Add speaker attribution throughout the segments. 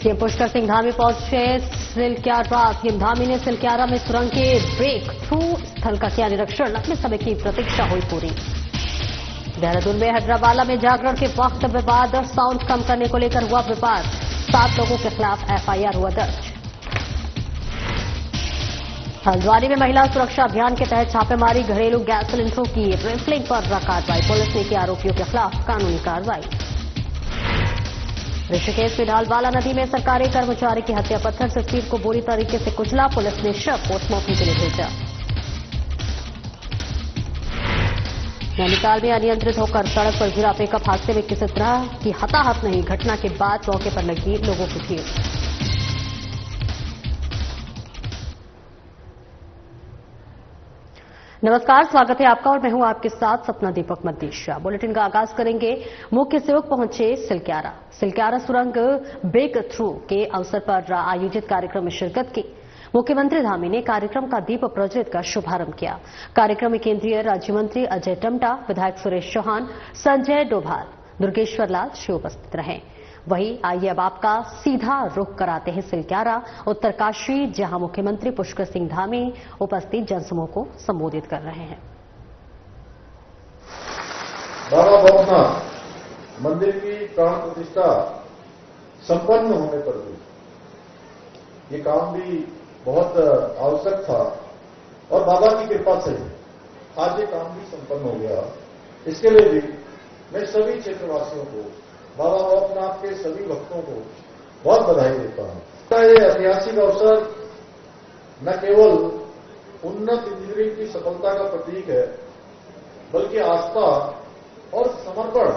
Speaker 1: CM Pushkar Singh Dhami पहुंचे Silkyara. CM Dhami ने सिलक्यारा में सुरंग के ब्रेक थ्रू स्थल का किया निरीक्षण। लंबे समय की प्रतीक्षा हुई पूरी। देहरादून में हैदराबाद में जागरण के वक्त विवाद, साउंड कम करने को लेकर हुआ विवाद। 7 लोगों के खिलाफ एफआईआर हुआ दर्ज। हल्द्वानी में महिला सुरक्षा अभियान के तहत छापेमारी, घरेलू गैस सिलेंडरों की रिफिलिंग पर कार्रवाई। पुलिस ने की आरोपियों के खिलाफ कानूनी कार्रवाई। ऋषिकेश में ढालवाला नदी में सरकारी कर्मचारी की हत्या, पत्थर से सिर को बुरी तरीके से कुचला। पुलिस ने शव पोस्टमार्टम के लिए भेजा। नैनीताल में अनियंत्रित होकर सड़क पर गिरा पिकअप हादसे में किसी तरह की हताहत नहीं। घटना के बाद मौके पर लगी लोगों की भीड़। नमस्कार, स्वागत है आपका और मैं हूं आपके साथ सपना दीपक मद्दीशा। बुलेटिन का आगाज करेंगे। मुख्य सेवक पहुंचे सिलक्यारा। सिलक्यारा सुरंग ब्रेक थ्रू के अवसर पर आयोजित कार्यक्रम में शिरकत की। मुख्यमंत्री धामी ने कार्यक्रम का दीप प्रज्वलित कर शुभारंभ किया। कार्यक्रम में केंद्रीय राज्य मंत्री अजय टम्टा, विधायक सुरेश चौहान, संजय डोभाल, दुर्गेश्वर लाल शिव उपस्थित रहे। वहीं आइए अब आपका सीधा रुख कराते हैं सिलक्यारा, उत्तरकाशी, जहां मुख्यमंत्री पुष्कर सिंह धामी उपस्थित जनसमूह को संबोधित कर रहे हैं।
Speaker 2: बाबा भवनाथ मंदिर की प्राण प्रतिष्ठा संपन्न होने पर भी ये काम भी बहुत आवश्यक था और बाबा की कृपा से आज ये काम भी संपन्न हो गया। इसके लिए भी मैं सभी क्षेत्रवासियों को, बाबा भवनाथ के सभी भक्तों को बहुत बधाई देता हूं। ये ऐतिहासिक अवसर न केवल उन्नत इंजीनियरिंग की सफलता का प्रतीक है, बल्कि आस्था और समर्पण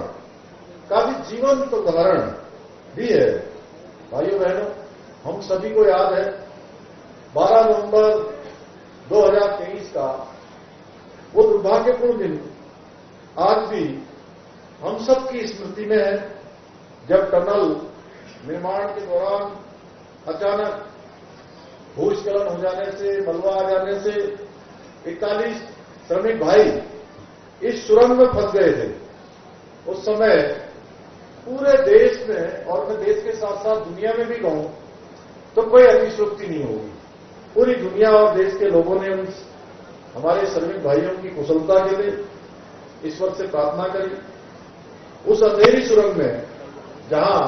Speaker 2: का भी जीवंत उदाहरण भी है। भाइयों बहनों, हम सभी को याद है 12 नवंबर 2023 का वो दुर्भाग्यपूर्ण दिन आज भी हम सबकी स्मृति में है, जब टनल निर्माण के दौरान अचानक भूस्खलन हो जाने से, मलबा आ जाने से 41 श्रमिक भाई इस सुरंग में फंस गए थे। उस समय पूरे देश में, और मैं देश के साथ साथ दुनिया में भी कहूं तो कोई अतिशयोक्ति नहीं होगी, पूरी दुनिया और देश के लोगों ने हमारे श्रमिक भाइयों की कुशलता के लिए ईश्वर से प्रार्थना करी। उस अंधेरी सुरंग में जहां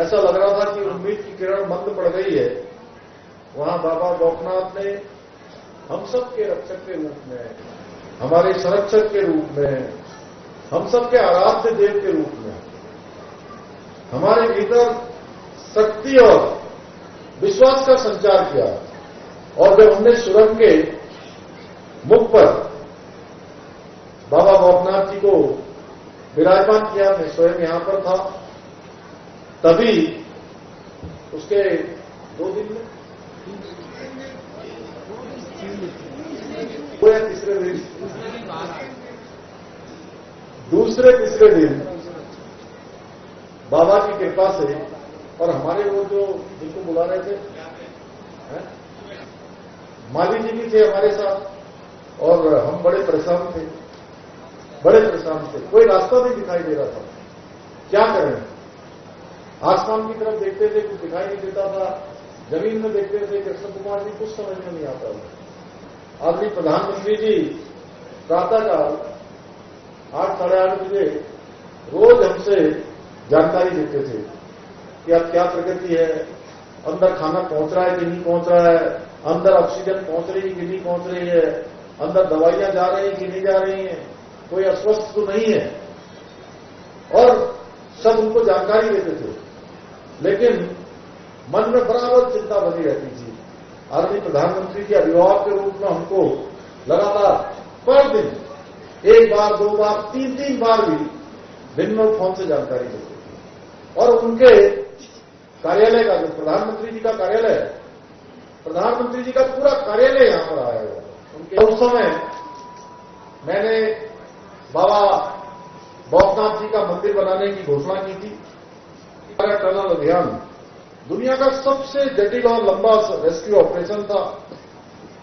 Speaker 2: ऐसा लग रहा था कि उम्मीद की किरण मंद पड़ गई है, वहां बाबा भवनाथ ने हम सब के रक्षक के रूप में, हमारे संरक्षक के रूप में, हम सबके आराध्य देव के रूप में हमारे भीतर शक्ति और विश्वास का संचार किया। और जब हमने सुरंग के मुख पर बाबा भवनाथ जी को विराजमान किया, मैं स्वयं यहां पर था, तभी उसके 2 दिन में तीसरे दिन, दूसरे तीसरे दिन बाबा की कृपा से, और हमारे वो जो जिनको बुला रहे थे माली जी भी थे हमारे साथ, और हम बड़े परेशान थे, कोई रास्ता नहीं दिखाई दे रहा था। क्या करें? आसमान की तरफ देखते थे, कुछ दिखाई नहीं देता था, जमीन में देखते थे, कृष्ण कुमार जी कुछ समझ में नहीं आता था। आदरणीय प्रधानमंत्री जी प्रातःकाल 8 साढ़े 8 बजे रोज हमसे जानकारी देते थे कि अब क्या प्रगति है, अंदर खाना पहुंच रहा है कि नहीं पहुंच रहा है, अंदर ऑक्सीजन पहुंच रही है कि नहीं पहुंच रही है, अंदर दवाइयां जा रही हैं कि नहीं जा रही हैं, कोई अस्वस्थ तो नहीं है, और सब उनको जानकारी देते थे। लेकिन मन में बराबर चिंता बनी रहती थी। आदरणीय प्रधानमंत्री के अभिभावक के रूप में हमको लगातार पर दिन 1 बार, 2 बार, 3 बार भी दिन में फोन से जानकारी देते थे। और उनके कार्यालय का, जो प्रधानमंत्री जी का कार्यालय है, प्रधानमंत्री जी का पूरा कार्यालय यहां पर आया हुआ उनके। उस समय मैंने बाबा भवनाथ जी का मंदिर बनाने की घोषणा की थी। टनल अभियान दुनिया का सबसे जटिल और लंबा रेस्क्यू ऑपरेशन था,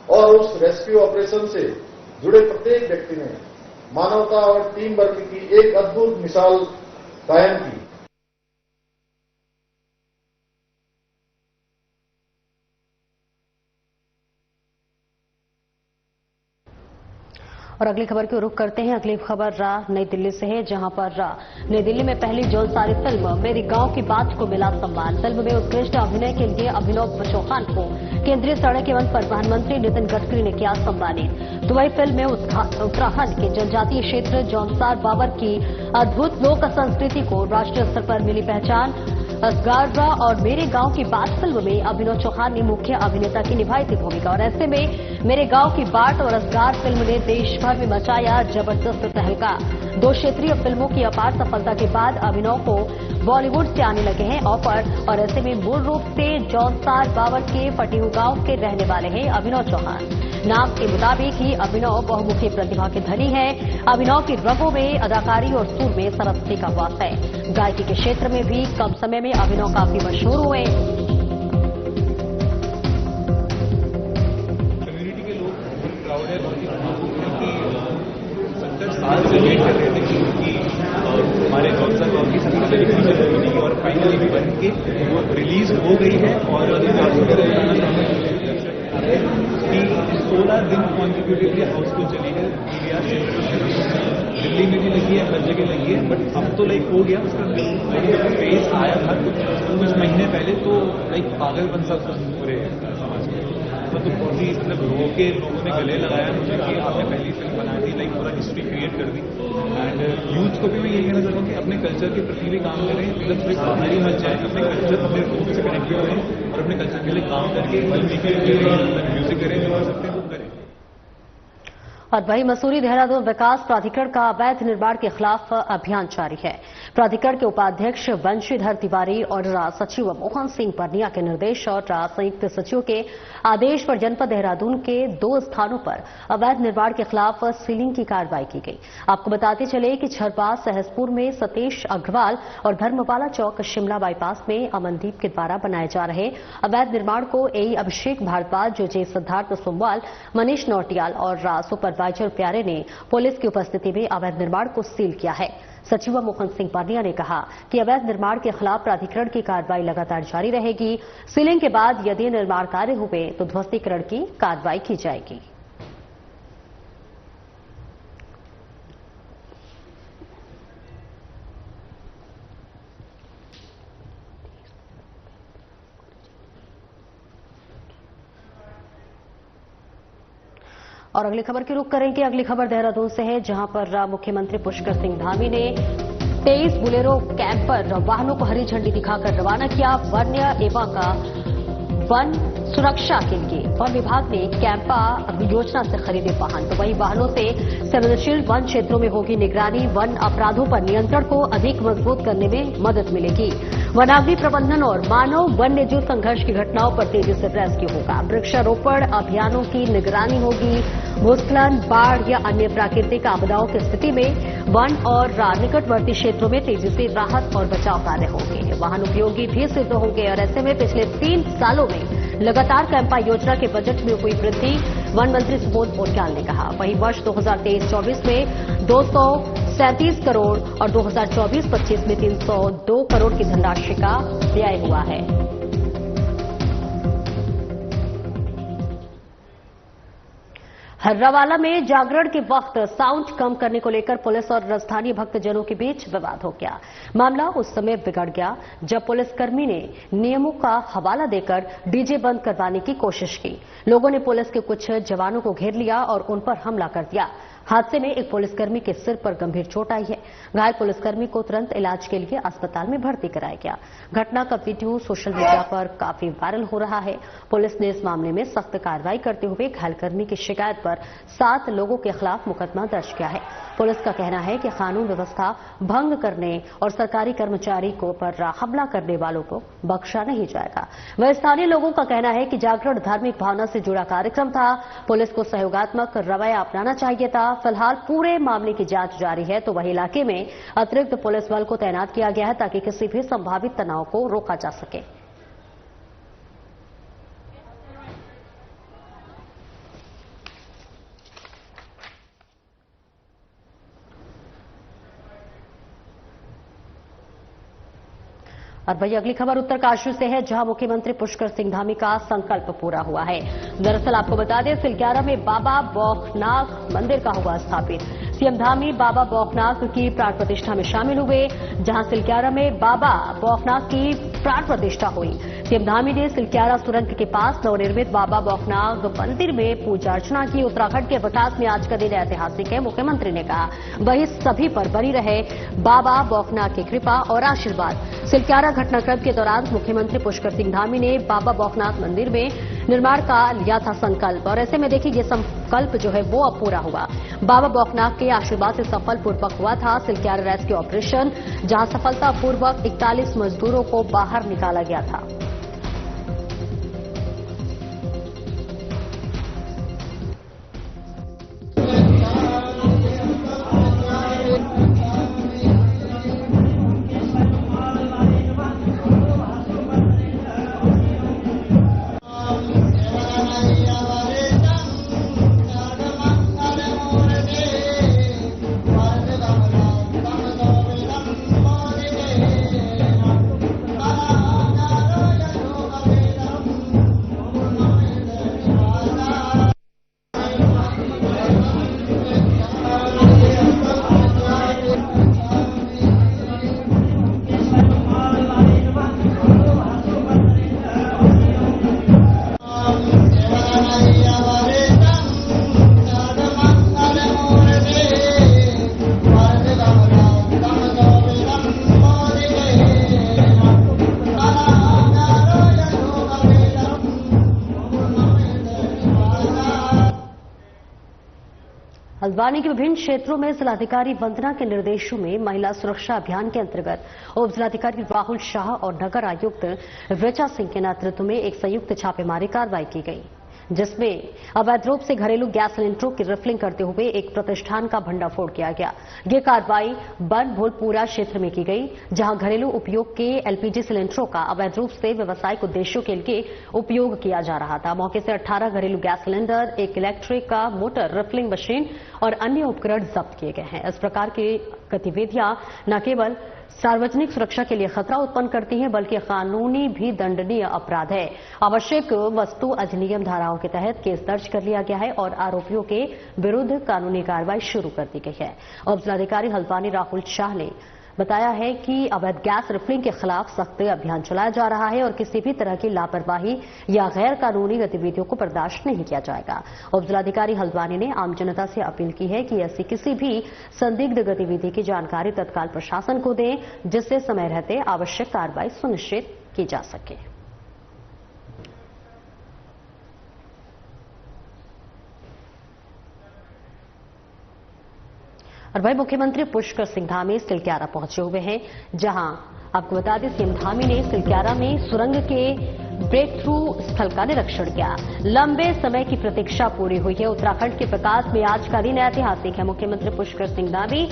Speaker 2: और उस रेस्क्यू ऑपरेशन से जुड़े प्रत्येक व्यक्ति ने मानवता और टीम वर्क की एक अद्भुत मिसाल कायम की।
Speaker 1: और अगली खबर को रुख करते हैं। अगली खबर नई दिल्ली से है, जहां पर नई दिल्ली में पहली जौनसारी फिल्म मेरे गांव की बात को मिला सम्मान। फिल्म में उत्कृष्ट अभिनय के लिए अभिनव चौहान को केंद्रीय सड़क एवं परिवहन मंत्री नितिन गडकरी ने किया सम्मानित। तो वही फिल्म में उत्तराखंड के जनजातीय क्षेत्र जौनसार बाबर की अद्भुत लोक संस्कृति को राष्ट्रीय स्तर पर मिली पहचान। असगारा और मेरे गांव की बात फिल्म में अभिनव चौहान ने मुख्य अभिनेता की निभाई थी भूमिका, और ऐसे में मेरे गांव की बाट और असगार फिल्म ने देश भर में मचाया जबरदस्त तहलका। 2 क्षेत्रीय फिल्मों की अपार सफलता के बाद अभिनव को बॉलीवुड से आने लगे हैं ऑफर, और ऐसे में मूल रूप से जौनसार बाबर के पटिहू गांव के रहने वाले हैं अभिनव चौहान। नाम के मुताबिक ही अभिनव बहुमुखी प्रतिभा के धनी है। अभिनव की रगों में अदाकारी और सुर में सरस्वती का वास है। गायकी के क्षेत्र में भी कम समय में अभिनव काफी मशहूर हुए।
Speaker 3: कम्युनिटी के लोग बहुत प्राउड है, बहुत ही भावुक है कि 70 साल से वेट कर रहे थे कि हमारे जौनसार गांव की सबसे पहली फीचर फिल्म और फाइनली भी बन के वो रिलीज हो गई है। और कि 16 दिन कॉन्जिक्यूटिवली हाउसफुल चली है। दिल्ली में भी लगी है, हर जगह लगी है, बट अब तो लाइक हो गया उसका फेस आया था कुछ महीने पहले, तो लाइक पागलपन सा पूरे समाज में। मतलब बहुत ही रो के लोगों ने गले लगाया मुझे कि आपने पहली फिल्म बना दी, लाइक पूरा हिस्ट्री क्रिएट कर दी। एंड यूथ को भी मैं यही कहना चाहता हूँ कि अपने कल्चर के प्रति भी काम करें, मतलब सिर्फ बाहर ही मत जाए, अपने कल्चर अपने रूट से कनेक्टेड रहें और अपने कल्चर के लिए काम करके म्यूजिक करें, जो कर सकते हैं वो करें।
Speaker 1: और वही मसूरी देहरादून विकास प्राधिकरण का अवैध निर्माण के खिलाफ अभियान जारी है। प्राधिकरण के उपाध्यक्ष बंशीधर तिवारी और सचिव मोहन सिंह परनिया के निर्देश और संयुक्त सचिव के आदेश पर जनपद देहरादून के 2 स्थानों पर अवैध निर्माण के खिलाफ सीलिंग की कार्रवाई की गई। आपको बताते चले कि छरपा सहसपुर में सतीश अग्रवाल और धर्मपाला चौक शिमला बाईपास में अमनदीप के द्वारा बनाए जा रहे अवैध निर्माण को एई अभिषेक भारद्वाज, जे सिद्धार्थ सोमवाल, मनीष नौटियाल और सुपरवाइजर प्यारे ने पुलिस की उपस्थिति में अवैध निर्माण को सील किया है। सचिव मोहन सिंह परनिया ने कहा कि अवैध निर्माण के खिलाफ प्राधिकरण की कार्रवाई लगातार जारी रहेगी। सीलिंग के बाद यदि निर्माण कार्य हुए तो ध्वस्तीकरण की कार्रवाई की जाएगी। और अगली खबर की रुख करेंगे। अगली खबर देहरादून से है, जहां पर मुख्यमंत्री पुष्कर सिंह धामी ने 23 बुलेरो कैंपर वाहनों को हरी झंडी दिखाकर रवाना किया। वन्य एवं वन सुरक्षा के लिए वन विभाग ने कैंपा योजना से खरीदे वाहन, तो वही वाहनों से संवेदनशील वन क्षेत्रों में होगी निगरानी। वन अपराधों पर नियंत्रण को अधिक मजबूत करने में मदद मिलेगी। वनाग्नि प्रबंधन और मानव वन्य जीव संघर्ष की घटनाओं पर तेजी से रेस्क्यू होगा। वृक्षारोपण अभियानों की निगरानी होगी। भूस्खलन, बाढ़ या अन्य प्राकृतिक आपदाओं की स्थिति में वन और निकटवर्ती क्षेत्रों में तेजी से राहत और बचाव कार्य होंगे। वाहन उपयोगी भी सिद्ध होंगे, और ऐसे में पिछले 3 सालों में लगातार कैंपा योजना के बजट में हुई वृद्धि, वन मंत्री सुबोध उनियाल ने कहा। वहीं वर्ष 2023-24 में 237 करोड़ और 2024-25 में 302 करोड़ की धनराशि का व्यय हुआ है। हर्रावाला में जागरण के वक्त साउंड कम करने को लेकर पुलिस और राजधानी भक्तजनों के बीच विवाद हो गया। मामला उस समय बिगड़ गया जब पुलिसकर्मी ने नियमों का हवाला देकर डीजे बंद करवाने की कोशिश की। लोगों ने पुलिस के कुछ जवानों को घेर लिया और उन पर हमला कर दिया। हादसे में एक पुलिसकर्मी के सिर पर गंभीर चोट आई है। घायल पुलिसकर्मी को तुरंत इलाज के लिए अस्पताल में भर्ती कराया गया। घटना का वीडियो सोशल मीडिया पर काफी वायरल हो रहा है। पुलिस ने इस मामले में सख्त कार्रवाई करते हुए घायल कर्मी की शिकायत पर 7 लोगों के खिलाफ मुकदमा दर्ज किया है। पुलिस का कहना है कि कानून व्यवस्था भंग करने और सरकारी कर्मचारी को पर हमला करने वालों को बख्शा नहीं जाएगा। वह स्थानीय लोगों का कहना है कि जागरण धार्मिक भावना से जुड़ा कार्यक्रम था। पुलिस को सहयोगात्मक रवैया अपनाना चाहिए था। फिलहाल पूरे मामले की जांच जारी है, तो वही इलाके में अतिरिक्त पुलिस बल को तैनात किया गया है ताकि किसी भी संभावित तनाव को रोका जा सके। और वही अगली खबर उत्तरकाशी से है, जहां मुख्यमंत्री पुष्कर सिंह धामी का संकल्प पूरा हुआ है। दरअसल आपको बता दें, सिलक्यारा में बाबा बौखनाथ मंदिर का हुआ स्थापित। सीएम धामी बाबा बौखनाथ की प्राण प्रतिष्ठा में शामिल हुए, जहां सिलक्यारा में बाबा बौखनाथ की प्राण प्रतिष्ठा हुई। सीएम धामी ने सिलक्यारा सुरंग के पास नवनिर्मित बाबा बौखनाथ मंदिर में पूजा अर्चना की। उत्तराखंड के विकास में आज का दिन ऐतिहासिक है, मुख्यमंत्री ने कहा। वही सभी पर बनी रहे बाबा बौखनाथ की कृपा और आशीर्वाद। सिलक्यारा घटनाक्रम के दौरान मुख्यमंत्री पुष्कर सिंह धामी ने बाबा बौखनाथ मंदिर में निर्माण का लिया था संकल्प, और ऐसे में देखिए ये संकल्प जो है वो अब पूरा हुआ। बाबा बौखनाथ के आशीर्वाद से सफलपूर्वक हुआ था सिलक्यारा रेस्क्यू ऑपरेशन, जहां सफलतापूर्वक 41 मजदूरों को बाहर निकाला गया था। हल्द्वानी के विभिन्न क्षेत्रों में जिलाधिकारी वंदना के निर्देशों में महिला सुरक्षा अभियान के अंतर्गत उप जिलाधिकारी राहुल शाह और नगर आयुक्त ऋचा सिंह के नेतृत्व में एक संयुक्त छापेमारी कार्रवाई की गई, जिसमें अवैध रूप से घरेलू गैस सिलेंडरों की रिफिलिंग करते हुए एक प्रतिष्ठान का भंडाफोड़ किया गया। ये कार्रवाई बनभूलपुरा क्षेत्र में की गई, जहां घरेलू उपयोग के एलपीजी सिलेंडरों का अवैध रूप से व्यावसायिक उद्देश्यों के लिए उपयोग किया जा रहा था। मौके से 18 घरेलू गैस सिलेंडर, एक इलेक्ट्रिक का मोटर, रिफिलिंग मशीन और अन्य उपकरण जब्त किए गए हैं। इस प्रकार की गतिविधियां न केवल सार्वजनिक सुरक्षा के लिए खतरा उत्पन्न करती हैं, बल्कि कानूनी भी दंडनीय अपराध है। आवश्यक वस्तु अधिनियम धाराओं के तहत केस दर्ज कर लिया गया है और आरोपियों के विरुद्ध कानूनी कार्रवाई शुरू कर दी गई है। उप जिलाधिकारी हल्द्वानी राहुल शाह ने बताया है कि अवैध गैस रिफिलिंग के खिलाफ सख्त अभियान चलाया जा रहा है और किसी भी तरह की लापरवाही या गैर कानूनी गतिविधियों को बर्दाश्त नहीं किया जाएगा। उप जिलाधिकारी हल्द्वानी ने आम जनता से अपील की है कि ऐसी किसी भी संदिग्ध गतिविधि की जानकारी तत्काल प्रशासन को दें, जिससे समय रहते आवश्यक कार्रवाई सुनिश्चित की जा सके। और वही मुख्यमंत्री पुष्कर सिंह धामी सिलक्यारा पहुंचे हुए हैं, जहां आपको बता दें सीएम धामी ने सिलक्यारा में सुरंग के ब्रेक थ्रू स्थल का निरीक्षण किया। लंबे समय की प्रतीक्षा पूरी हुई है। उत्तराखंड के विकास में आज का दिन ऐतिहासिक है। मुख्यमंत्री पुष्कर सिंह धामी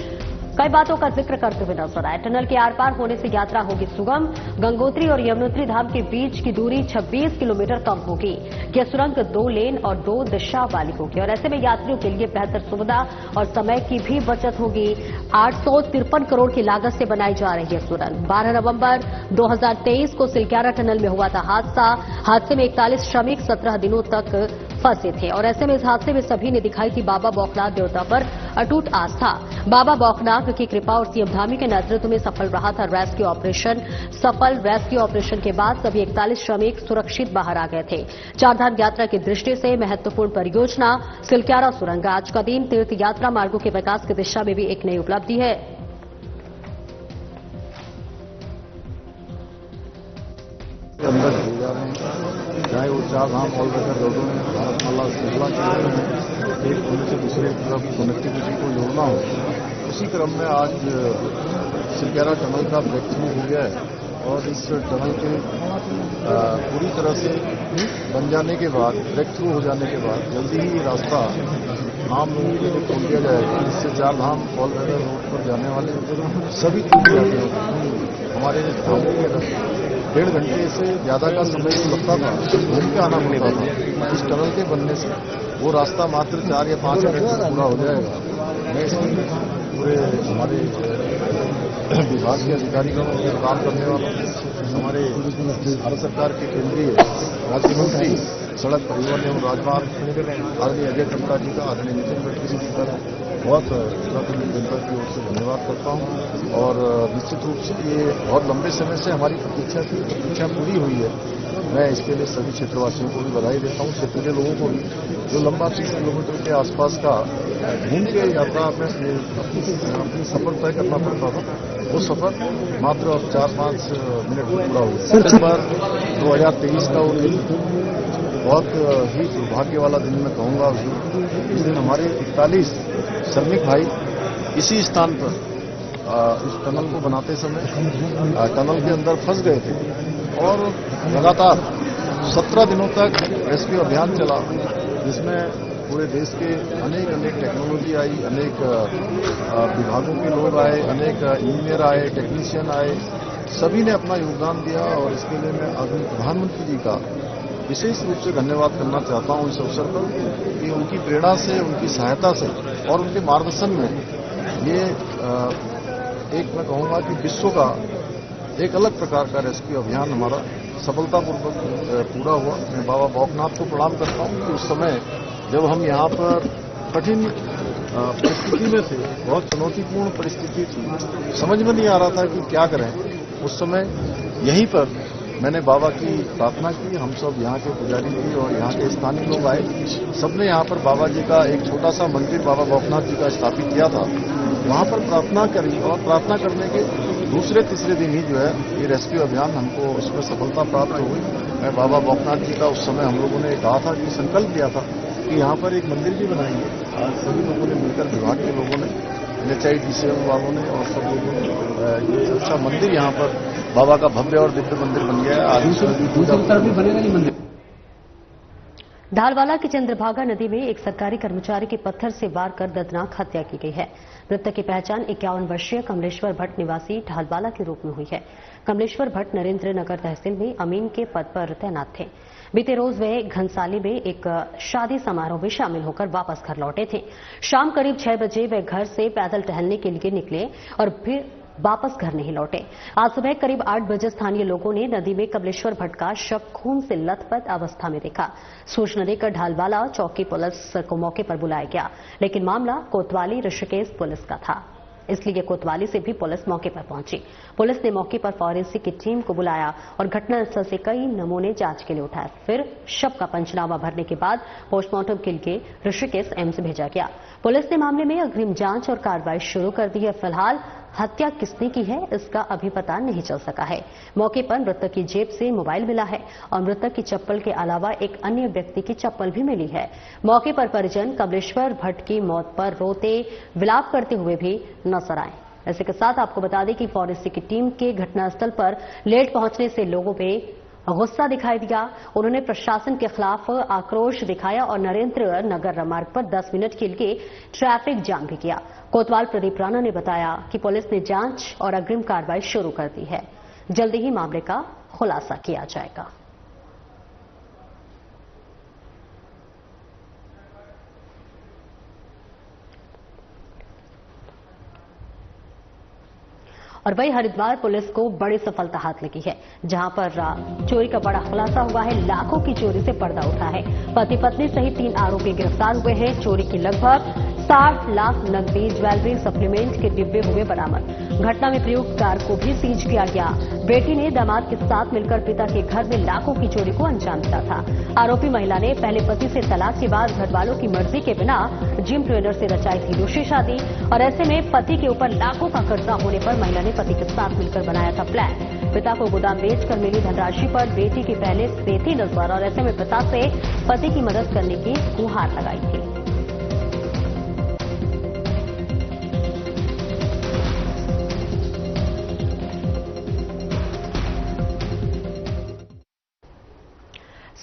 Speaker 1: कई बातों का जिक्र करते हुए नजर आए। टनल के आर पार होने से यात्रा होगी सुगम। गंगोत्री और यमुनोत्री धाम के बीच की दूरी 26 किलोमीटर कम होगी। यह सुरंग 2 लेन और 2 दिशा वाली होगी और ऐसे में यात्रियों के लिए बेहतर सुविधा और समय की भी बचत होगी। 853 करोड़ की लागत से बनाई जा रही है सुरंग। 12 नवंबर 2023 को सिलक्यारा टनल में हुआ था हादसे में 41 श्रमिक 17 दिनों तक फंसे थे और ऐसे में इस हादसे में सभी ने दिखाई थी बाबा बौखनाथ देवता पर अटूट आस्था। बाबा बौखनाथ की कृपा और सीएम धामी के नेतृत्व में सफल रहा था रेस्क्यू ऑपरेशन। सफल रेस्क्यू ऑपरेशन के बाद सभी 41 श्रमिक सुरक्षित बाहर आ गए थे। चारधाम यात्रा की दृष्टि से महत्वपूर्ण परियोजना सिलक्यारा सुरंग। आज का दिन तीर्थ यात्रा मार्गों के विकास की दिशा में भी एक नई उपलब्धि है।
Speaker 2: अंदर चले जा रहे हैं, चाहे वो चारधाम ऑलवेदर रोडों में भारतमाला श्रृंखला चल रही है, एक पुल से दूसरे तरफ कनेक्टिविटी को जोड़ना हो। उसी क्रम में आज सिलक्यारा टनल का ब्रेक थ्रू हो गया है और इस टनल के पूरी तरह से बन जाने के बाद, ब्रेक थ्रू हो जाने के बाद जल्दी ही ये रास्ता आम लोगों के लिए खोल दिया जाएगा, जिससे चारधाम ऑलवेदर रोड पर जाने वाले सभी तीर्थ यात्रियों हमारे धामों के 1.5 घंटे से ज्यादा का समय जो लगता था घूम के आना पड़ता था, इस टनल के बनने से वो रास्ता मात्र 4 या 5 मिनट में पूरा हो जाएगा। मैं इसमें पूरे हमारे विभाग के अधिकारियों और काम करने वालों हमारे भारत सरकार के केंद्रीय राज्य मंत्री सड़क परिवहन एवं राजमार्ग आदरणीय अजय टमटा जी का, आदरणीय नितिन गडकरी जी का बहुत उत्तराखंड जनता की ओर से धन्यवाद करता हूं। और निश्चित रूप से ये बहुत लंबे समय से हमारी प्रतीक्षा पूरी हुई है। मैं इसके लिए सभी क्षेत्रवासियों को भी बधाई देता हूं, क्षेत्र के लोगों को भी, जो लंबा 30 किलोमीटर के आसपास का घूम के यात्रा में अपनी सफर तय करना पड़ता था, वो सफर मात्र अब 4-5 मिनट में पूरा हुआ। इस बार 2023 का वो दिन बहुत ही दुर्भाग्य वाला दिन मैं कहूंगा। इस दिन हमारे 41 श्रमिक भाई इसी स्थान पर इस टनल को बनाते समय टनल के अंदर फंस गए थे और लगातार 17 दिनों तक रेस्क्यू अभियान चला, जिसमें पूरे देश के अनेक टेक्नोलॉजी आई, अनेक विभागों के लोग आए, अनेक इंजीनियर आए, टेक्नीशियन आए, सभी ने अपना योगदान दिया। और इसके लिए मैं आदरणीय प्रधानमंत्री जी का विशेष रूप से धन्यवाद करना चाहता हूं इस अवसर पर कि उनकी प्रेरणा से, उनकी सहायता से और उनके मार्गदर्शन में ये एक मैं कहूंगा कि विश्व का एक अलग प्रकार का रेस्क्यू अभियान हमारा सफलतापूर्वक पूरा हुआ। मैं बाबा बौखनाथ को प्रणाम करता हूं कि उस समय जब हम यहाँ पर कठिन परिस्थिति में थे, बहुत चुनौतीपूर्ण परिस्थिति थी, समझ में नहीं आ रहा था कि क्या करें, उस समय यहीं पर मैंने बाबा की प्रार्थना की। हम सब यहाँ के पुजारी जी और यहाँ के स्थानीय लोग आए, सबने यहाँ पर बाबा जी का एक छोटा सा मंदिर बाबा बौखनाथ जी का स्थापित किया था, वहाँ पर प्रार्थना करी और प्रार्थना करने के दूसरे-तीसरे दिन ही जो है ये रेस्क्यू अभियान हमको उसमें सफलता प्राप्त हो गई। मैं बाबा बौखनाथ जी का उस समय हम लोगों ने कहा था कि संकल्प लिया था कि यहाँ पर एक मंदिर भी बनाएंगे। आज सभी लोगों ने मिलकर, विभाग के लोगों ने, NHIDCL वालों ने और सब लोगों ने ये अच्छा मंदिर यहाँ पर बाबा का भव्य और दिव्य मंदिर बन गया है। आज दूसरी तरफ भी बनेगा ये मंदिर।
Speaker 1: ढालवाला की चंद्रभागा नदी में एक सरकारी कर्मचारी की पत्थर से वार कर दर्दनाक हत्या की गई है। मृतक की पहचान 51 वर्षीय कमलेश्वर भट्ट निवासी ढालवाला के रूप में हुई है। कमलेश्वर भट्ट नरेंद्र नगर तहसील में अमीन के पद पर तैनात थे। बीते रोज वे घनसाली में एक शादी समारोह में शामिल होकर वापस घर लौटे थे। शाम करीब 6 बजे वे घर से पैदल टहलने के लिए निकले और फिर वापस घर नहीं लौटे। आज सुबह करीब 8 बजे स्थानीय लोगों ने नदी में कमलेश्वर भट्ट का शव खून से लथपथ अवस्था में देखा। सूचना देकर ढालवाला चौकी पुलिस को मौके पर बुलाया गया, लेकिन मामला कोतवाली ऋषिकेश पुलिस का था, इसलिए कोतवाली से भी पुलिस मौके पर पहुंची। पुलिस ने मौके पर फॉरेंसिक की टीम को बुलाया और घटनास्थल से कई नमूने जांच के लिए उठाए। फिर शव का पंचनामा भरने के बाद पोस्टमार्टम के लिए ऋषिकेश एम्स भेजा गया। पुलिस ने मामले में अग्रिम जांच और कार्रवाई शुरू कर दी है। फिलहाल हत्या किसने की है इसका अभी पता नहीं चल सका है। मौके पर मृतक की जेब से मोबाइल मिला है और मृतक की चप्पल के अलावा एक अन्य व्यक्ति की चप्पल भी मिली है। मौके पर परिजन कमलेश्वर भट्ट की मौत पर रोते विलाप करते हुए भी नजर आए। इसी के साथ आपको बता दें कि फॉरेंसिक की टीम के घटनास्थल पर लेट पहुंचने से लोगों में गुस्सा दिखाई दिया। उन्होंने प्रशासन के खिलाफ आक्रोश दिखाया और नरेंद्र नगर मार्ग पर 10 मिनट के लिए ट्रैफिक जाम भी किया। कोतवाल प्रदीप राणा ने बताया कि पुलिस ने जांच और अग्रिम कार्रवाई शुरू कर दी है। जल्दी ही मामले का खुलासा किया जाएगा। और वही हरिद्वार पुलिस को बड़ी सफलता हाथ लगी है, जहां पर चोरी का बड़ा खुलासा हुआ है। लाखों की चोरी से पर्दा उठा है। पति पत्नी सहित 3 आरोपी गिरफ्तार हुए हैं। चोरी की लगभग 60 लाख नकदी, ज्वेलरी, सप्लीमेंट के डिब्बे हुए बरामद। घटना में प्रयुक्त कार को भी सीज किया गया। बेटी ने दामाद के साथ मिलकर पिता के घर में लाखों की चोरी को अंजाम दिया था। आरोपी महिला ने पहले पति से तलाक के बाद घर वालों की मर्जी के बिना जिम ट्रेनर से रचाई थी दूसरी शादी, और ऐसे में पति के ऊपर लाखों का कर्जा होने पर महिला ने पति के साथ मिलकर बनाया था प्लान। पिता को गोदाम बेचकर मिली धनराशि पर बेटी की पहले से थी नजर और ऐसे में पिता से पति की मदद करने की गुहार लगाई थी।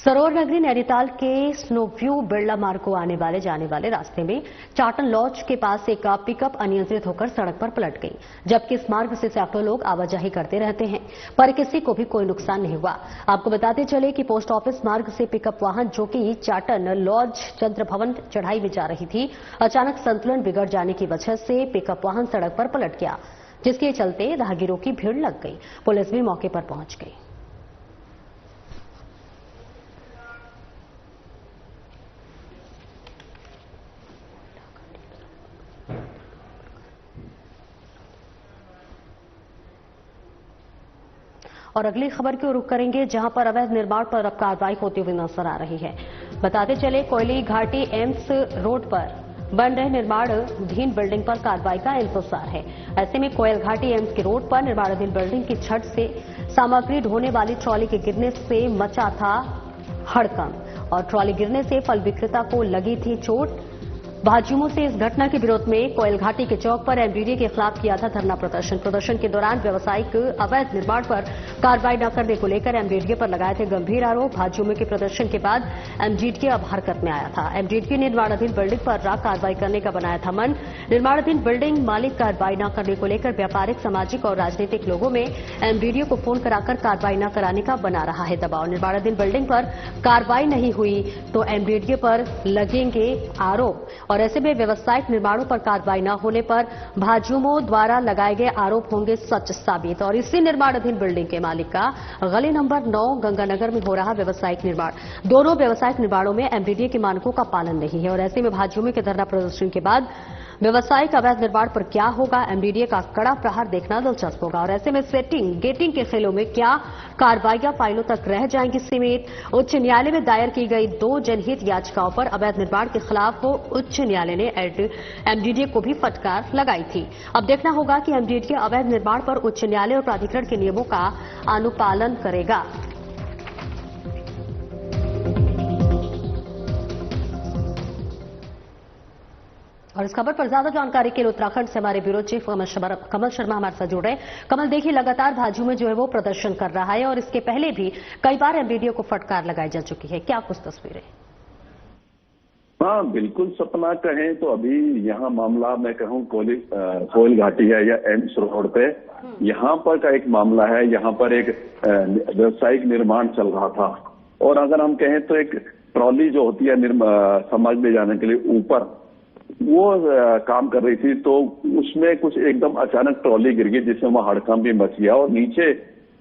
Speaker 1: सरोवर नगरी नैनीताल के स्नोव्यू बिरला मार्ग को आने वाले जाने वाले रास्ते में चाटन लॉज के पास एक पिकअप अनियंत्रित होकर सड़क पर पलट गई, जबकि इस मार्ग से सैकड़ों लोग आवाजाही करते रहते हैं, पर किसी को भी कोई नुकसान नहीं हुआ। आपको बताते चले कि पोस्ट ऑफिस मार्ग से पिकअप वाहन जो कि चाटन लॉज चंद्र भवन चढ़ाई में जा रही थी, अचानक संतुलन बिगड़ जाने की वजह से पिकअप वाहन सड़क पर पलट गया, जिसके चलते राहगीरों की भीड़ लग गई। पुलिस भी मौके पर पहुंच गई। और अगली खबर की ओर रुख करेंगे, जहां पर अवैध निर्माण पर अब कार्रवाई होती हुई नजर आ रही है। बताते चले, कोयली घाटी एम्स रोड पर बन रहे निर्माणाधीन बिल्डिंग पर कार्रवाई का इंतजार है। ऐसे में कोयल घाटी एम्स के रोड पर निर्माणाधीन बिल्डिंग की छत से सामग्री ढोने वाली ट्रॉली के गिरने से मचा था हड़कंप और ट्रॉली गिरने से फल विक्रेता को लगी थी चोट। भाजयुमों से इस घटना के विरोध में कोयल घाटी के चौक पर एमडीडीए के खिलाफ किया था धरना प्रदर्शन। प्रदर्शन के दौरान व्यावसायिक अवैध निर्माण पर कार्रवाई न करने को लेकर एमडीडीए पर लगाए थे गंभीर आरोप। भाजयुमों के प्रदर्शन के बाद एमडीडीए अब हरकत में आया था। एमडीडीए ने निर्माणाधीन बिल्डिंग पर कार्रवाई करने का बनाया था मन। निर्माणाधीन बिल्डिंग मालिक कार्रवाई न करने को लेकर व्यापारिक, सामाजिक और राजनीतिक लोगों में एमडीडीए को फोन कराकर कार्रवाई न कराने का बना रहा है दबाव। निर्माणाधीन बिल्डिंग पर कार्रवाई नहीं हुई तो एमडीडीए पर लगेंगे आरोप और ऐसे में व्यावसायिक निर्माणों पर कार्रवाई न होने पर भाजयुमों द्वारा लगाए गए आरोप होंगे सच साबित। और इसी निर्माणाधीन बिल्डिंग के मालिक का गली नंबर 9 गंगानगर में हो रहा व्यावसायिक निर्माण, दोनों व्यावसायिक निर्माणों में एमडीडीए के मानकों का पालन नहीं है और ऐसे में भाजयुमों के धरना प्रदर्शन के बाद व्यावसायिक अवैध निर्माण पर क्या होगा, एमडीडीए का कड़ा प्रहार देखना दिलचस्प होगा। और ऐसे में सेटिंग गेटिंग के खेलों में क्या कार्रवाइयां फाइलों तक रह जाएंगी सीमित। उच्च न्यायालय में दायर की गई 2 जनहित याचिकाओं पर अवैध निर्माण के खिलाफ उच्च न्यायालय ने एमडीडीए को भी फटकार लगाई थी। अब देखना होगा कि एमडीडीए अवैध निर्माण पर उच्च न्यायालय और प्राधिकरण के नियमों का अनुपालन करेगा। और इस खबर पर ज्यादा जानकारी के लिए उत्तराखंड से हमारे ब्यूरो चीफ कमल शर्मा हमारे साथ जुड़ रहे हैं। कमल, देखिए लगातार भाजयुमो जो है वो प्रदर्शन कर रहा है और इसके पहले भी कई बार एमडीडीए को फटकार लगाई जा चुकी है, क्या कुछ तस्वीरें?
Speaker 4: हाँ बिल्कुल सपना कहें तो अभी यहाँ मामला मैं कहूँ कोयल घाटी है या एम्स रोड पे, यहाँ पर का एक मामला है। यहाँ पर एक व्यावसायिक निर्माण चल रहा था और अगर हम कहें तो एक ट्रॉली जो होती है समाज ले जाने के लिए ऊपर वो काम कर रही थी, तो उसमें कुछ एकदम अचानक ट्रॉली गिर गई जिससे वहां हड़कंप भी मच गया और नीचे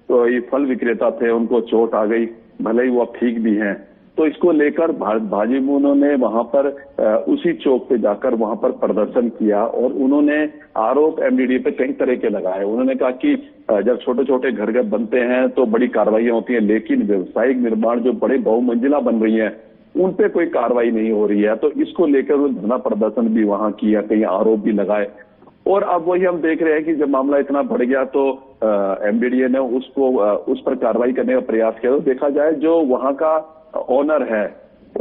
Speaker 4: तो ये फल विक्रेता थे, उनको चोट आ गई, भले ही वो अब ठीक भी हैं। तो इसको लेकर भाजयुमों ने वहां पर उसी चौक पे जाकर वहां पर प्रदर्शन किया और उन्होंने आरोप एमडीडीए पे कई तरह के लगाए। उन्होंने कहा कि जब छोटे छोटे घर बनते हैं तो बड़ी कार्रवाइयां होती हैं, लेकिन व्यावसायिक निर्माण जो बड़े बहुमंजिला बन रही है उन पे कोई कार्रवाई नहीं हो रही है। तो इसको लेकर उन्होंने धरना प्रदर्शन भी वहां किया, कई आरोप भी लगाए और अब वही हम देख रहे हैं कि जब मामला इतना बढ़ गया तो एमडीडीए ने उस पर कार्रवाई करने का प्रयास किया। तो देखा जाए जो वहां का ऑनर है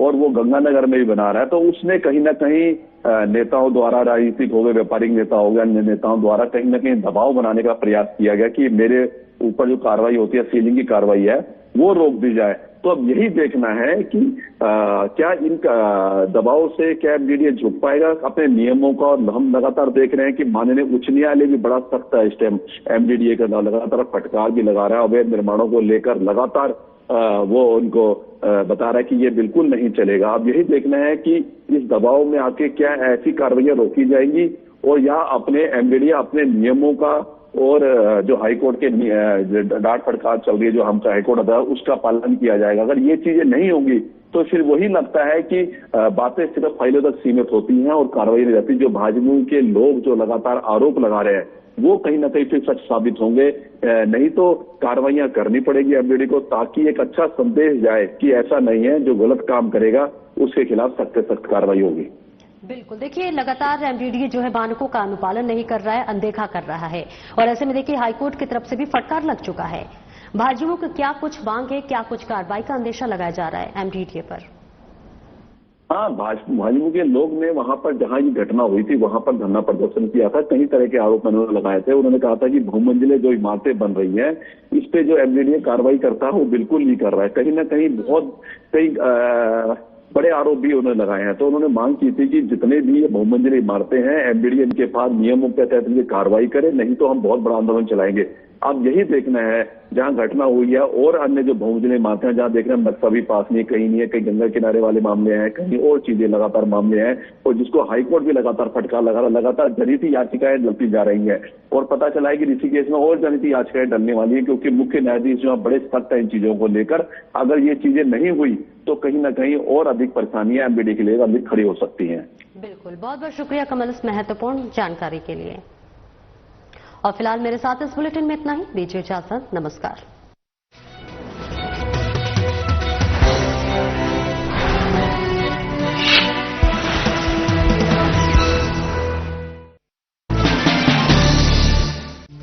Speaker 4: और वो गंगानगर में ही बना रहा है, तो उसने कहीं ना कहीं नेताओं द्वारा, राजनीतिक हो गए, व्यापारिक नेता हो गए, अन्य नेताओं द्वारा कहीं ना कहीं दबाव बनाने का प्रयास किया गया कि मेरे ऊपर जो कार्रवाई होती है, सीलिंग की कार्रवाई है, वो रोक दी जाए। तो अब यही देखना है कि क्या इन दबाव से क्या एमडीडीए झुक पाएगा अपने नियमों का। और हम लगातार देख रहे हैं कि माननीय उच्च न्यायालय भी बड़ा सख्त है इस टाइम एमडीडीए का, लगातार फटकार भी लगा रहा है। अवैध निर्माणों को लेकर लगातार वो उनको बता रहा है कि ये बिल्कुल नहीं चलेगा। अब यही देखना है कि इस दबाव में आके क्या ऐसी कार्रवाइयां रोकी जाएंगी और या अपने एमडीडीए अपने नियमों का और जो हाईकोर्ट के डांट फटकार चल रही है, जो हमका हाईकोर्ट अदालत, उसका पालन किया जाएगा। अगर ये चीजें नहीं होंगी तो फिर वही लगता है कि बातें सिर्फ फाइलों तक सीमित होती हैं और कार्रवाई नहीं रहती। जो भाजयुमो के लोग जो लगातार आरोप लगा रहे हैं वो कहीं ना कहीं फिर सच साबित होंगे, नहीं तो कार्रवाइयां करनी पड़ेगी एमडीडीए को, ताकि एक अच्छा संदेश जाए कि ऐसा नहीं है, जो गलत काम करेगा उसके खिलाफ सख्त से सख्त कार्रवाई होगी।
Speaker 1: बिल्कुल, देखिए लगातार एमडीडीए जो है मानकों का अनुपालन नहीं कर रहा है, अनदेखा कर रहा है और ऐसे में देखिए हाईकोर्ट की तरफ से भी फटकार लग चुका है। भाजयुमो को क्या कुछ मांग है, क्या कुछ कार्रवाई का अंदेशा लगाया जा रहा है एमडीडीए पर?
Speaker 4: हाँ, भाजयुमो के लोग ने वहां पर जहां ये घटना हुई थी वहां पर धरना प्रदर्शन किया था, कई तरह के आरोप उन्होंने लगाए थे। उन्होंने कहा था कि बहुमंजिले जो इमारतें बन रही हैं इस पे जो एमडीडीए कार्रवाई करता है वो बिल्कुल नहीं कर रहा है। कहीं ना कहीं बहुत कई बड़े आरोप भी उन्होंने लगाए हैं। तो उन्होंने मांग की थी कि जितने भी ये बहुमंजिली इमारतें हैं एमडीडीए इनके पास नियमों के तहत इनकी कार्रवाई करे, नहीं तो हम बहुत बड़ा आंदोलन चलाएंगे। अब यही देखना है जहां घटना हुई है और अन्य जो बहुमंजिले इमारतें हैं जहां देख रहे हैं मक्का भी पास नहीं, कहीं नहीं है, कहीं गंगा किनारे वाले मामले हैं, कहीं और चीजें लगातार मामले हैं और जिसको हाईकोर्ट भी लगातार फटकार लगा रहा, लगातार जनहित याचिकाएं डलती जा रही हैं और पता चला है कि ऋषिकेश में और जनहित याचिकाएं डलने वाली है, क्योंकि मुख्य न्यायाधीश जो बड़े सख्त है इन चीजों को लेकर। अगर ये चीजें नहीं हुई तो कहीं ना कहीं और अधिक परेशानियां एमडीडीए के लिए अधिक खड़ी हो सकती हैं।
Speaker 1: बिल्कुल, बहुत बहुत शुक्रिया कमल इस महत्वपूर्ण जानकारी के लिए। और फिलहाल मेरे साथ इस बुलेटिन में इतना ही, दीजिए इजाजत, नमस्कार।